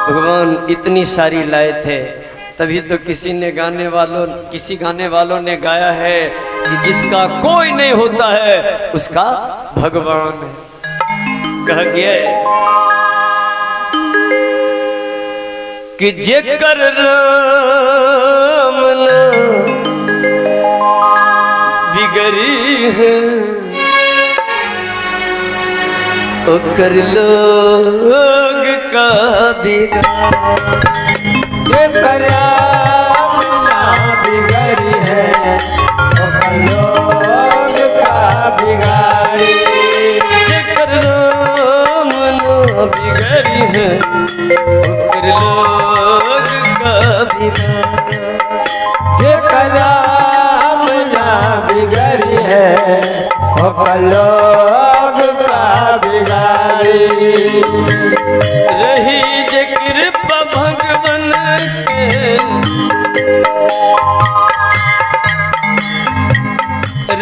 भगवान इतनी सारी लाए थे, तभी तो किसी गाने वालों ने गाया है कि जिसका कोई नहीं होता है उसका भगवान है। कहा गया है कि जेकर राम ना बिगड़ी है ओकर लोग का बिगाड़। जेकर राम ना बिगड़ी है ओकर लोग का बिगाड़ी। जेकर राम ना बिगड़ी है ओकर लोग का बिगाड़। जेकर राम ना बिगड़ी है ओकर लोग का बिगाड़ी। रही जे कृपा भगवन के,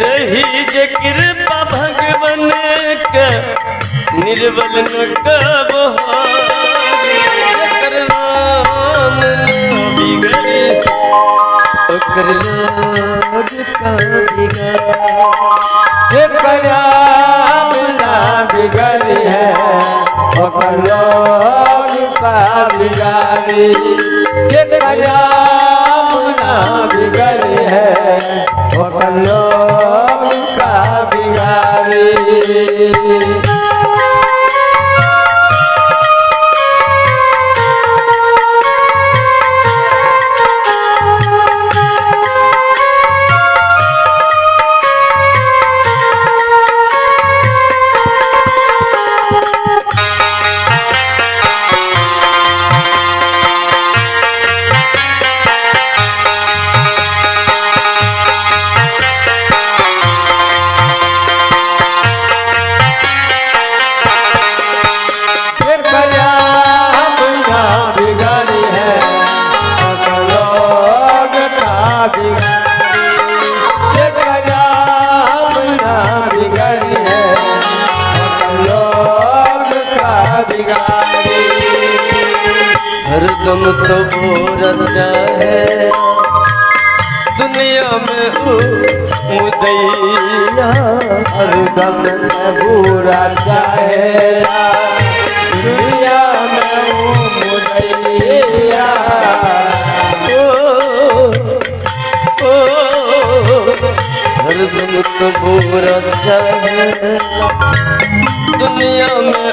रही जे कृपा भगवन के निर्बल न कबो। जेकर नाम न बिगड़े ओकर लोग का बिगाड़। जेकर राम ना बिगड़ी है ओकर लोग का बिगाड़ी। जेकर राम ना बिगड़ी है ओकर लोग का बिगाड़ी। हरदम तो बोलता है दुनिया में मुदैया। हरदम बुरा चाहेला दुनिया में मुदैया। हरदम तो बोलता है दुनिया में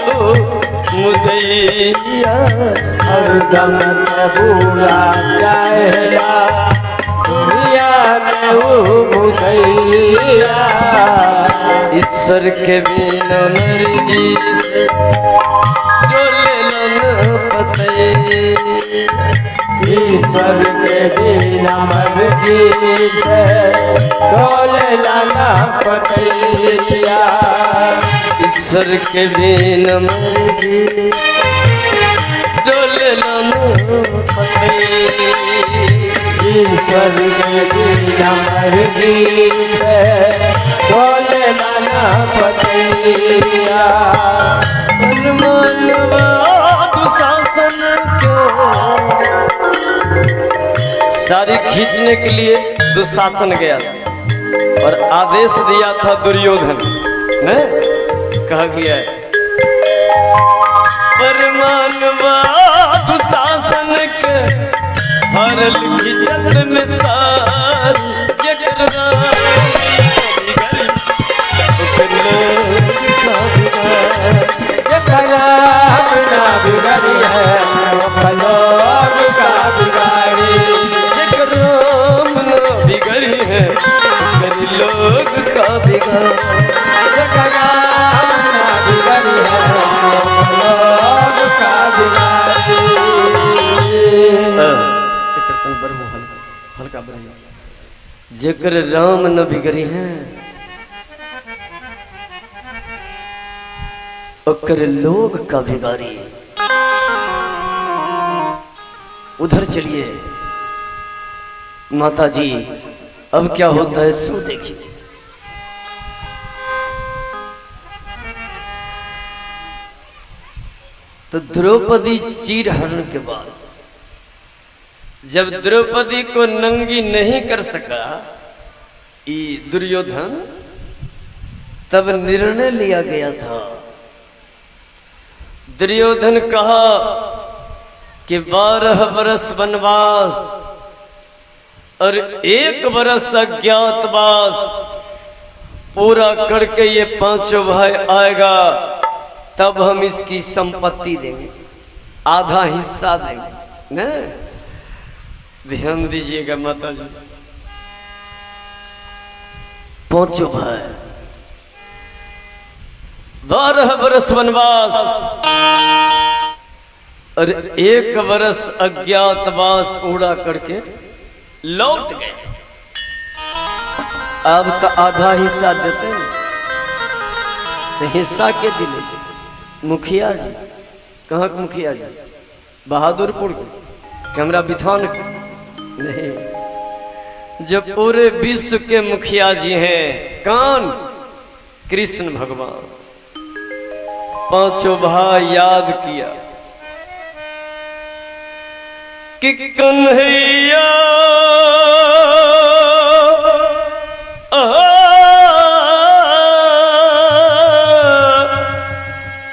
मुदैया। हरदम बुरा चाहेला दुनिया में मुदैया। ईश्वर के बिना मर्जी से जो लेलन पते। ईश्वर के बिना मर्जी से डोले लाना पतैया। ईश्वर के बिना मर्जी जो लेलन पते। ईश्वर के बिना मर्जी से डोले लाना पतैया। मानवा दुशासन सारी खींचने के लिए दुशासन गया और आदेश दिया था दुर्योधन ने। कहा गया है परमानवा दुशासन के हरल खिचत में सार। जेकर जेकर राम ना बिगड़ी है ओकर लोग का बिगाड़ी। जेकर राम ना बिगड़ी है ओकर लोग का बिगाड़। जेकर राम ना बिगड़ी है ओकर लोग का बिगाड़ी। हल्का जेकर राम न बिगड़ी है ओकर लोग का बिगाड़ी। उधर चलिए माता जी, अब क्या होता है सो देखिए। तो द्रौपदी चीरहरण के बाद जब द्रौपदी को नंगी नहीं कर सका ये दुर्योधन, तब निर्णय लिया गया था। दुर्योधन कहा कि 12 वर्ष वनवास और 1 वर्ष अज्ञातवास पूरा करके ये 5 भाई आएगा, तब हम इसकी संपत्ति देंगे, आधा हिस्सा देंगे ना। ध्यान दीजिएगा माता जी, 5 भाई, 12 वर्ष वनवास और 1 वर्ष अज्ञातवास पूरा करके लौट गए। अब तो आधा हिस्सा देते हैं, तो हिस्सा के दिले मुखिया जी। कहाँ के मुखिया जी? बहादुरपुर के, कैमरा बिथान के नहीं, जब पूरे विश्व के मुखिया जी हैं। कौन? कृष्ण भगवान। 5 भाई याद किया कि कन्हैया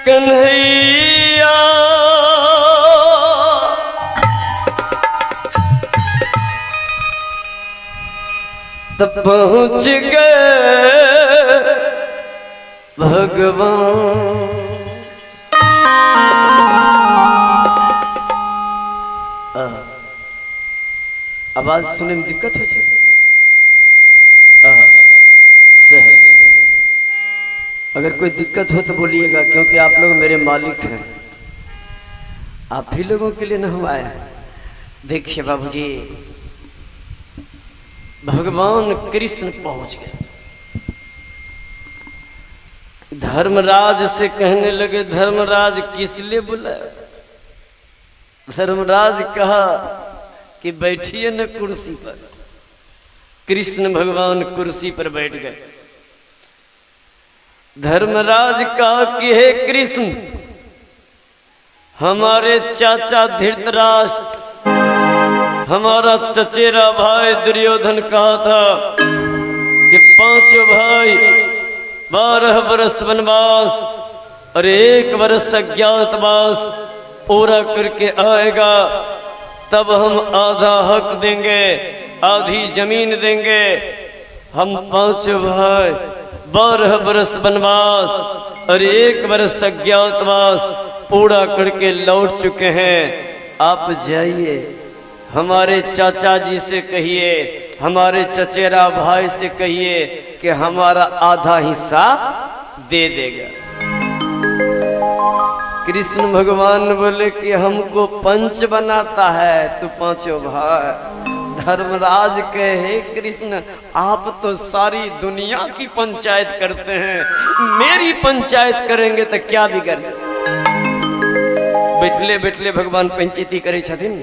कन्हैया तब पहुंच गए भगवान। आवाज सुने में दिक्कत हो सही। अगर कोई दिक्कत हो तो बोलिएगा, क्योंकि आप लोग मेरे मालिक हैं, आप ही लोगों के लिए न हम आए। देखिए बाबूजी, भगवान कृष्ण पहुंच गए। धर्मराज से कहने लगे, धर्मराज किस लिए बुलाया? धर्मराज कहा कि बैठिए न कुर्सी पर। कृष्ण भगवान कुर्सी पर बैठ गए। धर्मराज कहा कि हे कृष्ण, हमारे चाचा धृतराष्ट्र, हमारा चचेरा भाई दुर्योधन कहा था कि 5 भाई 12 वर्ष वनवास और 1 वर्ष अज्ञातवास पूरा करके आएगा, तब हम आधा हक देंगे, आधी जमीन देंगे। हम 5 भाई 12 वर्ष वनवास और 1 वर्ष अज्ञातवास पूरा करके लौट चुके हैं। आप जाइए, हमारे चाचा जी से कहिए, हमारे चचेरा भाई से कहिए कि हमारा आधा हिस्सा दे देगा। कृष्ण भगवान बोले कि हमको पंच बनाता है तू 5 भाई। धर्मराज कहे, कृष्ण आप तो सारी दुनिया की पंचायत करते हैं, मेरी पंचायत करेंगे तो क्या बिगड़? बैठले बैठले भगवान पंचायती करे छथिन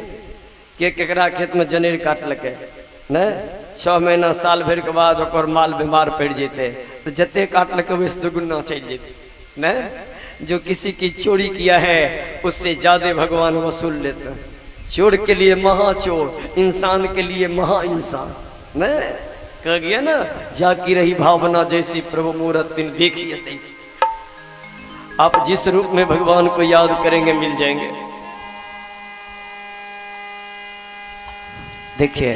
के केकरा खेत में जनेर काट लगे न 6 महीना साल भर के बाद ओकर माल बीमार पड़ जेते तो जते काट लगे वैसे दुगुना चल जेते न। जो किसी की चोरी किया है उससे ज्यादा भगवान वसूल लेते हैं। चोर के लिए महाचोर, इंसान के लिए महा इंसान न। कह गया ना, जाकी रही भावना जैसी प्रभु मूरत दिन देखिए तैसी। आप जिस रूप में भगवान को याद करेंगे मिल जाएंगे। देखिए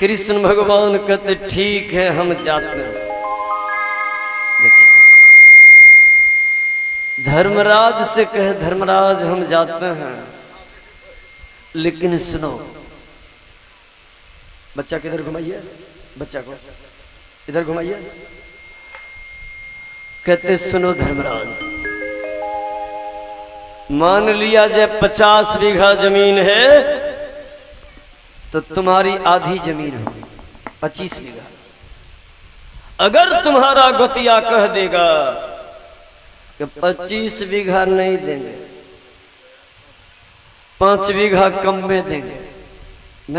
कृष्ण भगवान कहते ठीक है हम जाते हैं। धर्मराज से कहे, धर्मराज हम जाते हैं, लेकिन सुनो। बच्चा किधर घुमाइए, बच्चा को इधर घुमाइए। कहते सुनो धर्मराज, मान लिया जब 50 बीघा जमीन है तो तुम्हारी आधी जमीन होगी 25 बीघा। अगर तुम्हारा गोतिया कह देगा कि 25 बीघा नहीं देंगे, 5 बीघा कम में देंगे न,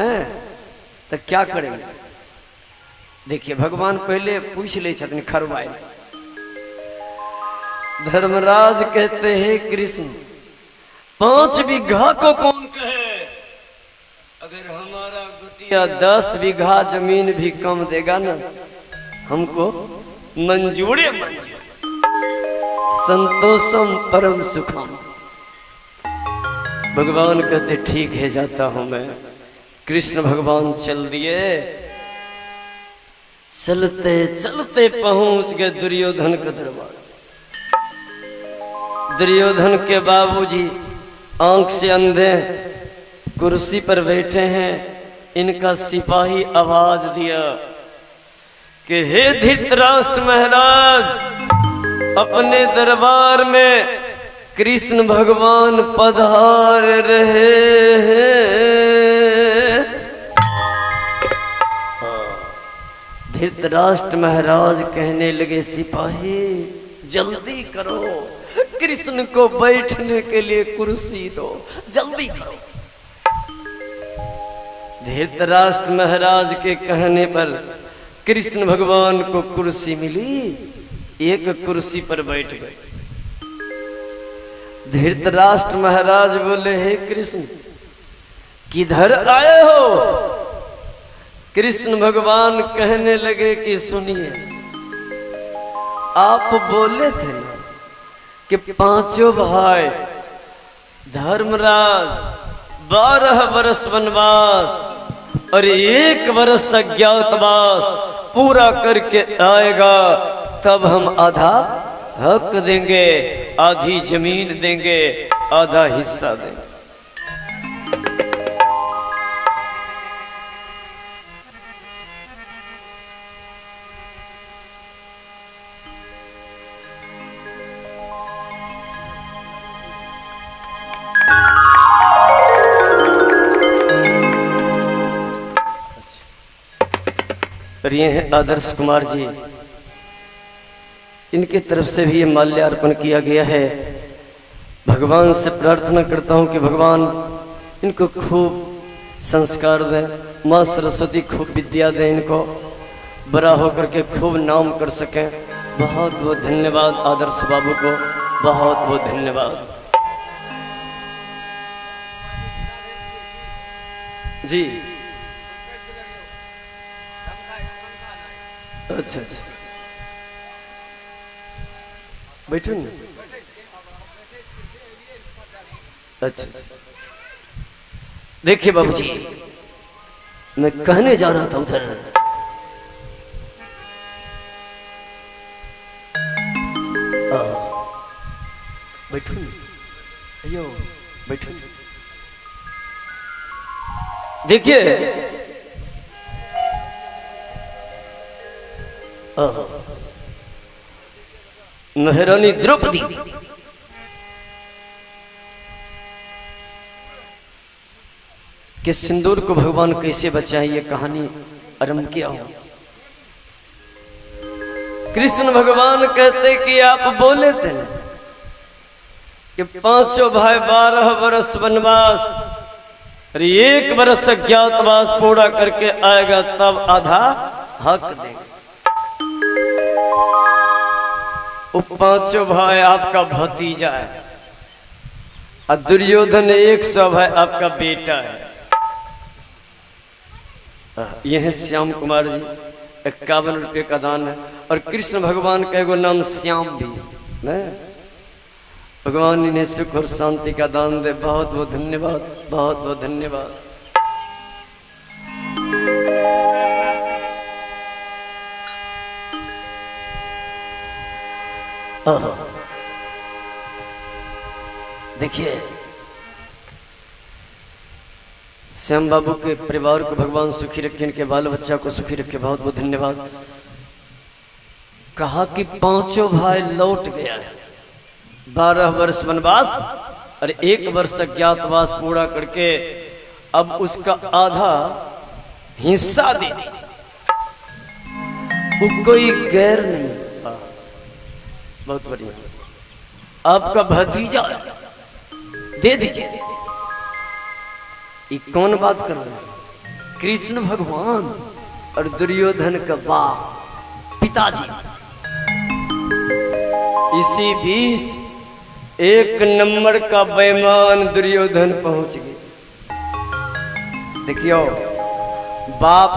तो क्या करेंगे? देखिए भगवान पहले पूछ ले छथिन खरवाए धर्मराज कहते हैं कृष्ण 5 बीघा को कौन कहे, अगर हमारा गुटिया 10 बीघा जमीन भी कम देगा ना हमको मंजूरे मंजूर, संतोषम परम सुखम। भगवान कहते ठीक है जाता हूं मैं। कृष्ण भगवान चल दिए, चलते चलते पहुंच गए दुर्योधन का दरबार। दुर्योधन के बाबूजी आंख से अंधे कुर्सी पर बैठे हैं। इनका सिपाही आवाज दिया कि हे धृतराष्ट्र महाराज, अपने दरबार में कृष्ण भगवान पधार रहे हैं। धृतराष्ट्र महाराज कहने लगे सिपाही जल्दी करो, कृष्ण को बैठने के लिए कुर्सी दो, जल्दी करो। धृतराष्ट्र महाराज के कहने पर कृष्ण भगवान को कुर्सी मिली, एक कुर्सी पर बैठ गए। धृतराष्ट्र महाराज बोले हे कृष्ण किधर आए हो? कृष्ण भगवान कहने लगे कि सुनिए, आप बोले थे ना कि 5 भाई धर्मराज 12 वर्ष वनवास और 1 वर्ष अज्ञातवास पूरा करके आएगा, तब हम आधा हक देंगे, आधी जमीन देंगे, आधा हिस्सा देंगे। और ये हैं आदर्श कुमार जी, इनकी तरफ से भी ये माल्यार्पण किया गया है। भगवान से प्रार्थना करता हूँ कि भगवान इनको खूब संस्कार दें, माँ सरस्वती खूब विद्या दें, इनको बड़ा होकर के खूब नाम कर सकें। बहुत बहुत धन्यवाद आदर्श बाबू को, बहुत बहुत धन्यवाद जी। अच्छा अच्छा बैठो ना। अच्छा देखिए बाबूजी, मैं कहने जा रहा था उधर, बैठो ना, अयो बैठो ना। देखिए महारानी द्रौपदी के सिंदूर को भगवान कैसे बचाए, ये कहानी आरंभ किया हूं। कृष्ण भगवान कहते कि आप बोले थे कि 5 भाई 12 वर्ष वनवास और 1 वर्ष अज्ञातवास पूरा करके आएगा, तब आधा हक देंगे। वो 5 भाई आपका भतीजा है और दुर्योधन 100 भाई आपका बेटा है। यह है श्याम कुमार जी, 51 रुपये का दान है। और कृष्ण भगवान का एगो नाम श्याम भी है। भगवान इन्हें सुख और शांति का दान दे। बहुत बहुत धन्यवाद, बहुत बहुत धन्यवाद। देखिए श्याम बाबू के परिवार को भगवान सुखी रखे, इनके बाल बच्चा को सुखी रखे। बहुत बहुत धन्यवाद। कहा कि 5 भाई लौट गया है, 12 वर्ष वनवास और 1 वर्ष अज्ञातवास पूरा करके अब उसका आधा हिस्सा दे दीजिए। वो कोई गैर नहीं, बहुत बढ़िया, आपका भतीजा दे दीजिए। ये कौन बात कर रहे हैं? कृष्ण भगवान और दुर्योधन का बाप पिताजी। इसी बीच एक नंबर का बेईमान दुर्योधन पहुंच गए। देखियो, बाप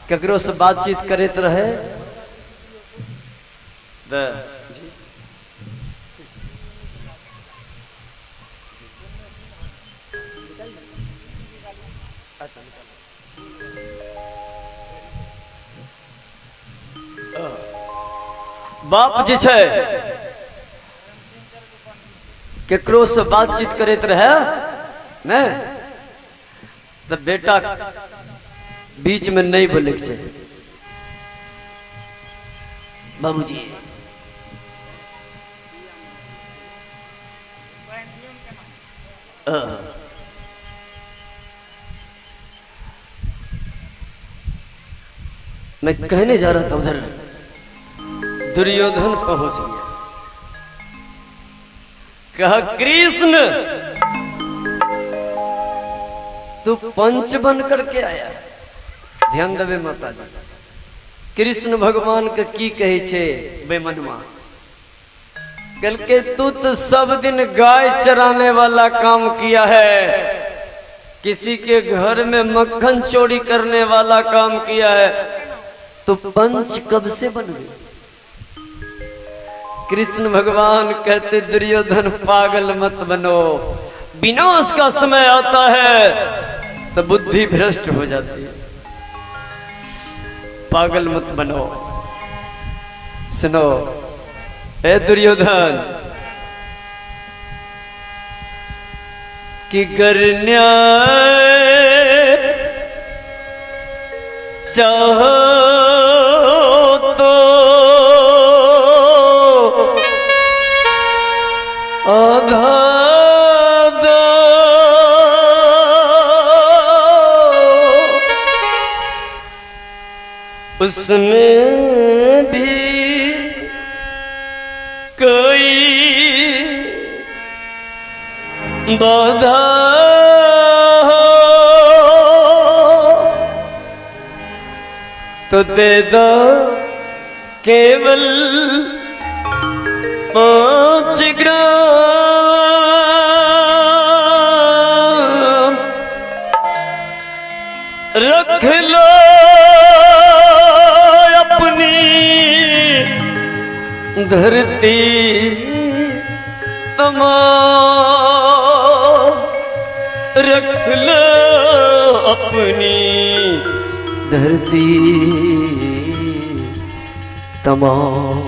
केकरो से बातचीत करते रहे बाप जी छे केकरो से बातचीत करते रहे ने, तो बेटा बीच में नहीं बोले के चाहिए। बाबूजी मैं कहने जा रहा था, उधर दुर्योधन पहुंच गया। कहा, कृष्ण तू पंच बन करके आया। ध्यान देवे माता जी, कृष्ण भगवान के की कहे छे बेमनवा। कल के तू तो सब दिन गाय चराने वाला काम किया है, किसी के घर में मक्खन चोरी करने वाला काम किया है, तो पंच कब से बन गए? कृष्ण भगवान कहते, दुर्योधन पागल मत बनो, विनाश का समय आता है तो बुद्धि भ्रष्ट हो जाती है। पागल मत बनो। सुनो ए दुर्योधन, कि गर न्याय चाहो तो आधा दो, उसमें भी कोई बाधा हो तो दे दो केवल 5 ग्राम, रख लो अपनी धरती तमाम, रख लो अपनी धरती तमाम।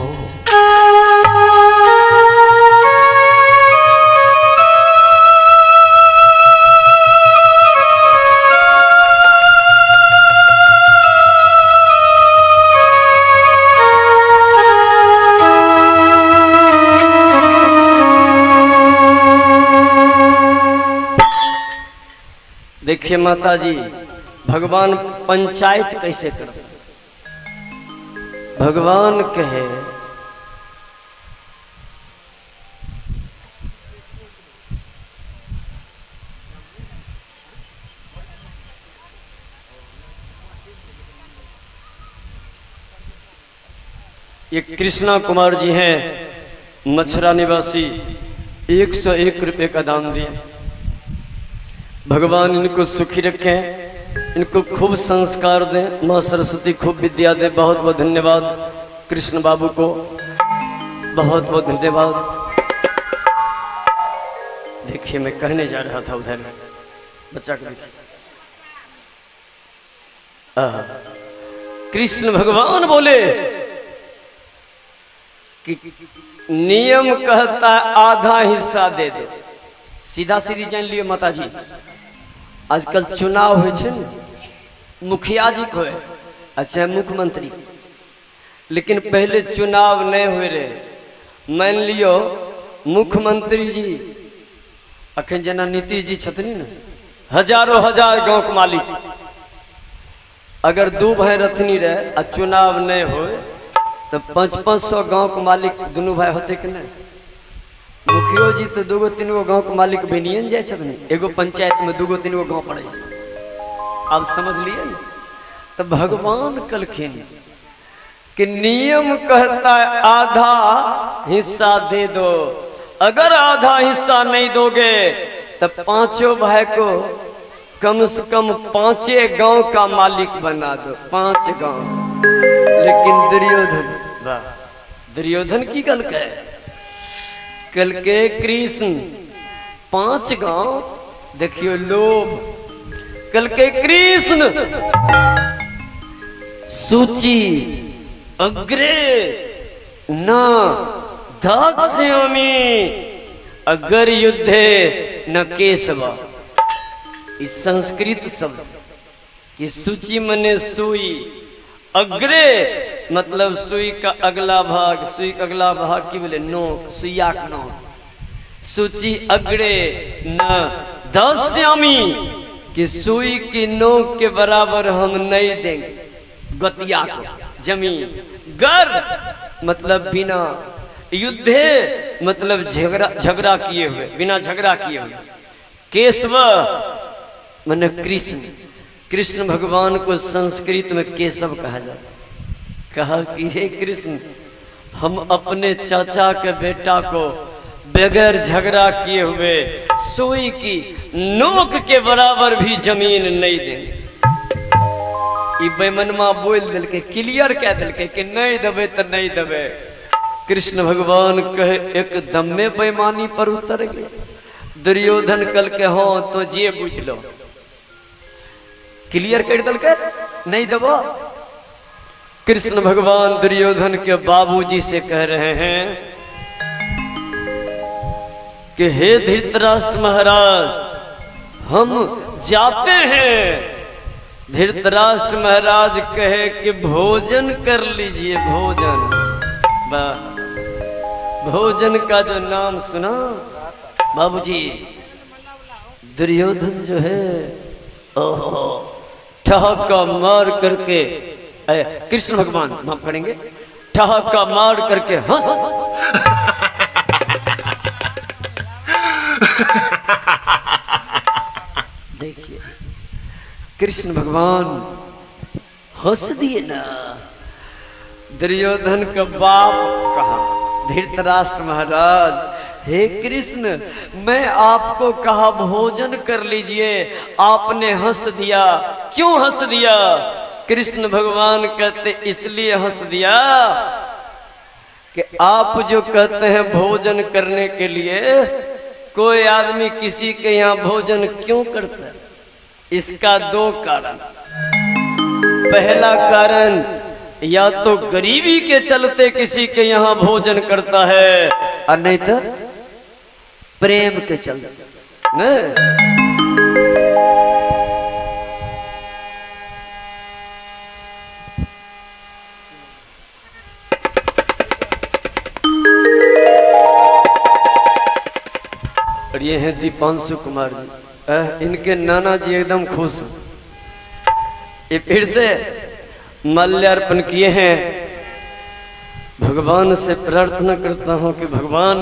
देखिए माता जी, भगवान पंचायत कैसे करते। भगवान कहे, ये कृष्णा कुमार जी हैं, मछरा निवासी, 101 रुपए का दान दिए। भगवान इनको सुखी रखें, इनको खूब संस्कार दें, माँ सरस्वती खूब विद्या दें। बहुत बहुत धन्यवाद कृष्ण बाबू को, बहुत बहुत धन्यवाद। देखिए मैं कहने जा रहा था, उधर बच्चा को देखिए। कृष्ण भगवान बोले कि नियम कहता है आधा हिस्सा दे दे। सीधा सीधी जान लियो माता जी, आजकल चुनाव हो, मुखिया जी को है, अच्छा मुख्यमंत्री, लेकिन पहले चुनाव नहीं हुए रहे। मान लियो मुख्यमंत्री जी अखन जना नीतीश जी छतनी न, हजारों हजार गांव के मालिक, अगर 2 भाई रथनी रहे आ चुनाव नहीं हो तो 500-500 गांव के मालिक दोनों भाई होते कि नहीं? मुखियो जी तो 2-3 गांव के मालिक बनिए जाए छथिन, एगो पंचायत में 2-3 गांव पड़े। आप समझ लिए न? तो भगवान कलखिन कि नियम कहता है आधा हिस्सा दे दो, अगर आधा हिस्सा नहीं दोगे तो पांचों भाई को कम से कम 5 गांव का मालिक बना दो, 5 गांव। लेकिन दुर्योधन की गल के कल के कृष्ण 5 गांव, देखियो लोभ। कल के कृष्ण सूची अग्रे न दास्यामि अगर युद्धे न केशव। इस संस्कृत शब्द की सूची मने सुई, अग्रे मतलब सुई का अगला भाग, सुई का अगला भाग की बोले नोक, सुइया का नोक। सूची अग्रे न दास्यामि कि सुई की नोक के बराबर हम नहीं देंगे गतिया को जमीन। गर मतलब बिना, युद्धे मतलब झगड़ा किए हुए, बिना झगड़ा किए हुए। केशव माने कृष्ण, कृष्ण भगवान को संस्कृत में केशव कहा जाता। कहा कि हे कृष्ण, हम अपने चाचा के बेटा को बगैर झगड़ा किए हुए सुई की नोक के बराबर भी जमीन नहीं देंगे। बेमनमा बोल दिल के, क्लियर कह दिल के कि नहीं देवे तो नहीं देवे। कृष्ण भगवान कहे एकदम में बेईमानी पर उतर गए। दुर्योधन कल के हो तो जे बुझ लो, क्लियर कर दिल के नहीं देवो। कृष्ण भगवान दुर्योधन के बाबूजी से कह रहे हैं कि हे धृतराष्ट्र महाराज, हम जाते हैं। धृतराष्ट्र महाराज कहे कि भोजन कर लीजिए, भोजन। भोजन का जो नाम सुना बाबूजी, दुर्योधन जो है ओहो ठहाका मार करके, कृष्ण भगवान माफ करेंगे, ठहाका मार करके हंस देखिए कृष्ण भगवान हंस दिए ना। दुर्योधन का बाप कहा धृतराष्ट्र महाराज, हे कृष्ण, मैं आपको कहा भोजन कर लीजिए, आपने हंस दिया। क्यों हंस दिया? कृष्ण भगवान कहते इसलिए हंस दिया कि आप जो कहते हैं भोजन करने के लिए, कोई आदमी किसी के यहाँ भोजन क्यों करता है? इसका 2 कारण। पहला कारण, या तो गरीबी के चलते किसी के यहाँ भोजन करता है, और नहीं तो प्रेम के चलते नहीं। और ये हैं दीपांशु कुमार जी, इनके नाना जी एकदम खुश हैं। ये फिर से माल्यार्पण किए हैं। भगवान से प्रार्थना करता हूं कि भगवान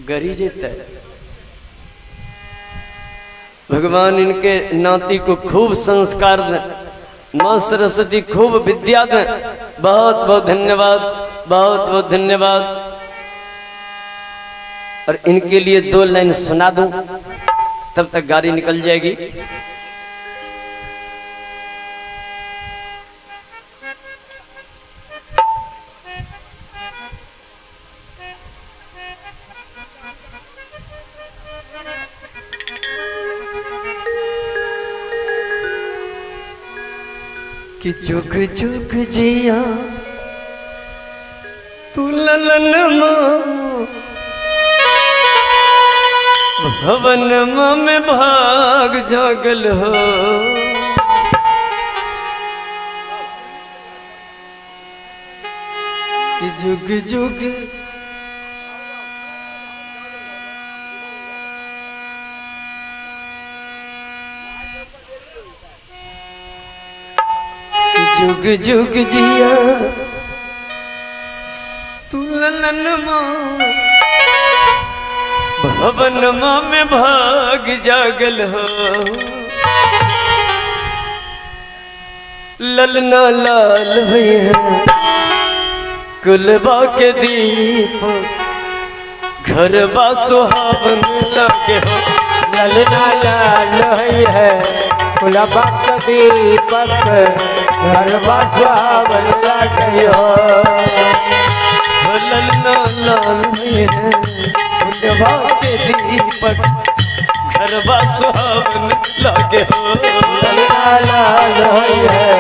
गरी जेता है, भगवान इनके नाती को खूब संस्कार दें, मां सरस्वती खूब विद्या दें। बहुत बहुत धन्यवाद, बहुत बहुत धन्यवाद। और इनके लिए 2 लाइन सुना दूं, तब तक गाड़ी निकल जाएगी। कि जुग जुग जिया तू ललन भवन में भाग जागल हो। कि जुग जुग जुग जुग जिया तू ललन भवन में भाग जागल हो। ललना लाल हुई है कुलबा के दीप घरबा सुहावन लगे हो। ललना लाल है गुलाबा का दीपक घरबा सुहावन लगे हो। ललना लाल हुई है कुलबा के दीपक घरबा सुहावन लगे हो। ललना लाल है